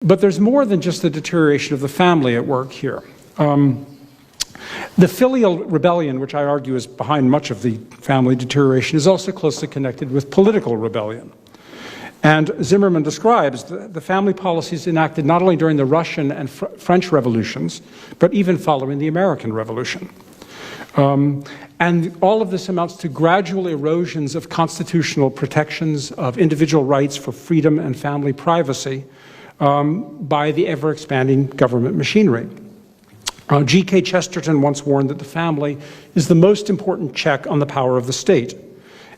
But there's more than just the deterioration of the family at work here. The filial rebellion, which I argue is behind much of the family deterioration, is also closely connected with political rebellion. And Zimmerman describes the family policies enacted not only during the Russian and French revolutions, but even following the American Revolution. And all of this amounts to gradual erosions of constitutional protections of individual rights for freedom and family privacy by the ever-expanding government machinery. G.K. Chesterton once warned that the family is the most important check on the power of the state.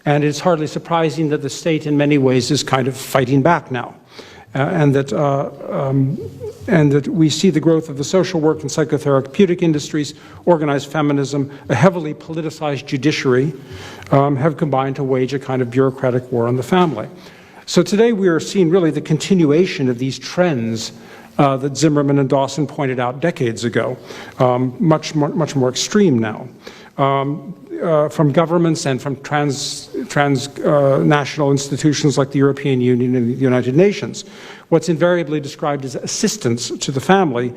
And it's hardly surprising that the state in many ways is kind of fighting back now. And that we see the growth of the social work and psychotherapeutic industries, organized feminism, a heavily politicized judiciary have combined to wage a kind of bureaucratic war on the family. So today we are seeing really the continuation of these trends that Zimmerman and Dawson pointed out decades ago, much more extreme now. From governments and from transnational institutions like the European Union and the United Nations. What's invariably described as assistance to the family,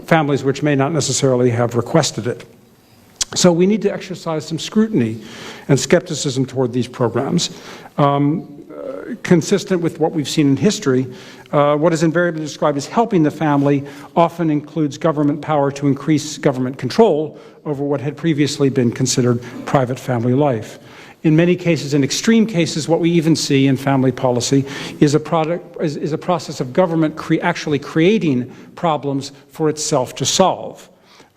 families which may not necessarily have requested it. So we need to exercise some scrutiny and skepticism toward these programs. Consistent with what we've seen in history, what is invariably described as helping the family often includes government power to increase government control over what had previously been considered private family life. In many cases, in extreme cases, what we even see in family policy is a process of government actually creating problems for itself to solve,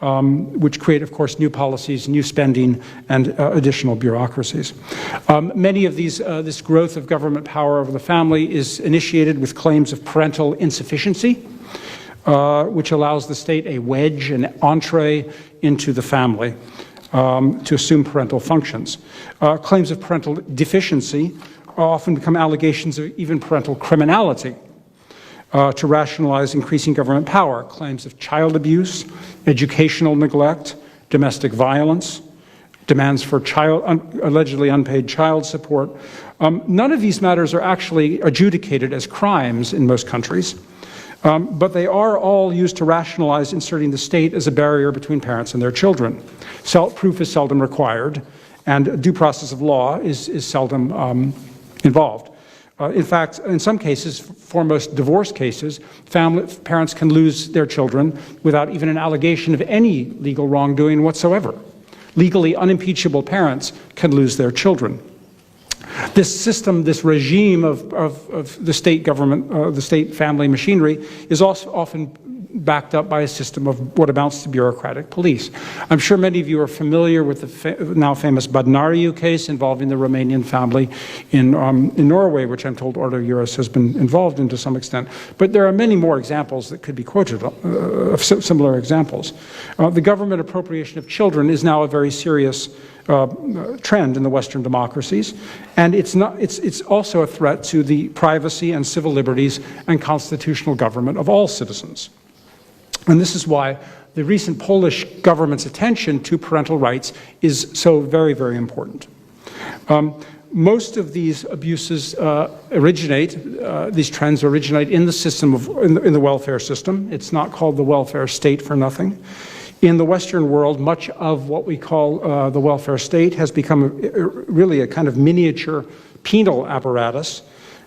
which create, of course, new policies, new spending, and additional bureaucracies. Many of these, this growth of government power over the family is initiated with claims of parental insufficiency, which allows the state a wedge, an entree into the family to assume parental functions. Claims of parental deficiency often become allegations of even parental criminality. To rationalize increasing government power, claims of child abuse, educational neglect, domestic violence, demands for allegedly unpaid child support. None of these matters are actually adjudicated as crimes in most countries, but they are all used to rationalize inserting the state as a barrier between parents and their children. Proof is seldom required, and due process of law is seldom involved. In fact, in some cases, for most divorce cases, parents can lose their children without even an allegation of any legal wrongdoing whatsoever. Legally unimpeachable parents can lose their children. This system, this regime of the state government, the state family machinery, is also often backed up by a system of what amounts to bureaucratic police. I'm sure many of you are familiar with the now famous Badnariu case involving the Romanian family in Norway, which I'm told Ordo Juris has been involved in to some extent. But there are many more examples that could be quoted, of similar examples. The government appropriation of children is now a very serious trend in the Western democracies, and it's also a threat to the privacy and civil liberties and constitutional government of all citizens. And this is why the recent Polish government's attention to parental rights is so very, very important. Most of these abuses these trends originate in the system in the welfare system. It's not called the welfare state for nothing. In the Western world, much of what we call the welfare state has become really a kind of miniature penal apparatus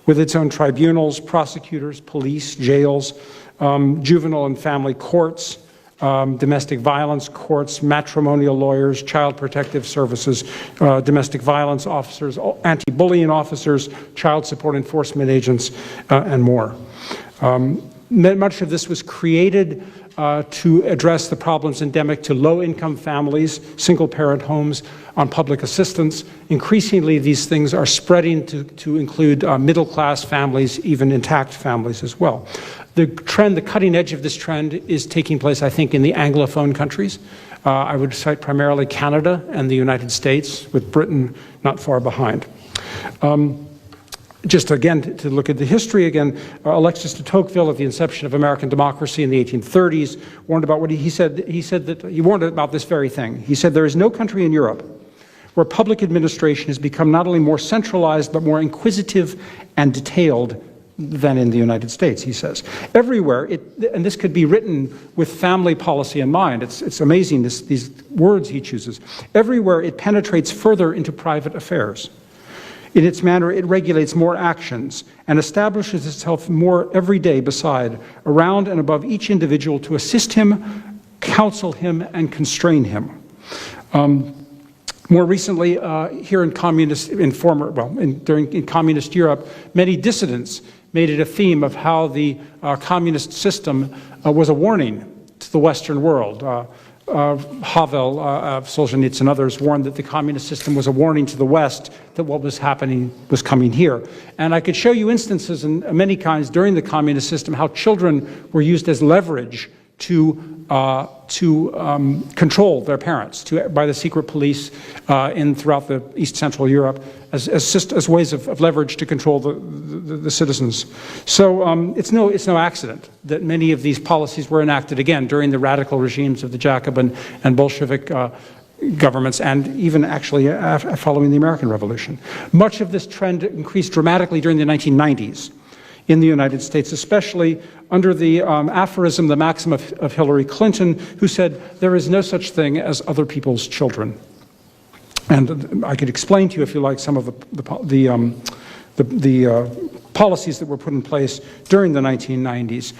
with its own tribunals, prosecutors, police, jails, juvenile and family courts, domestic violence courts, matrimonial lawyers, child protective services, domestic violence officers, anti-bullying officers, child support enforcement agents, and more. Much of this was created to address the problems endemic to low-income families, single-parent homes, on public assistance. Increasingly, these things are spreading to include middle-class families, even intact families as well. The cutting edge of this trend is taking place, I think, in the Anglophone countries. I would cite primarily Canada and the United States, with Britain not far behind. Just again, to look at the history again, Alexis de Tocqueville at the inception of American democracy in the 1830s warned about what he said. He warned about this very thing. He said, "There is no country in Europe where public administration has become not only more centralized, but more inquisitive and detailed than in the United States, he says. Everywhere, and this could be written with family policy in mind. It's amazing, these words he chooses. Everywhere, it penetrates further into private affairs. In its manner, it regulates more actions and establishes itself more every day beside, around and above each individual to assist him, counsel him, and constrain him. More recently, here in communist Europe, many dissidents made it a theme of how the communist system was a warning to the Western world. Havel, Solzhenitsyn, and others warned that the communist system was a warning to the West that what was happening was coming here. And I could show you instances in many kinds during the communist system how children were used as leverage to control their parents by the secret police throughout the East Central Europe as ways of leverage to control the citizens. So it's no accident that many of these policies were enacted again during the radical regimes of the Jacobin and Bolshevik governments, and even actually following the American Revolution. Much of this trend increased dramatically during the 1990s. In the United States, especially under the aphorism, the maxim of Hillary Clinton, who said, "There is no such thing as other people's children." And I could explain to you, if you like, some of the policies that were put in place during the 1990s.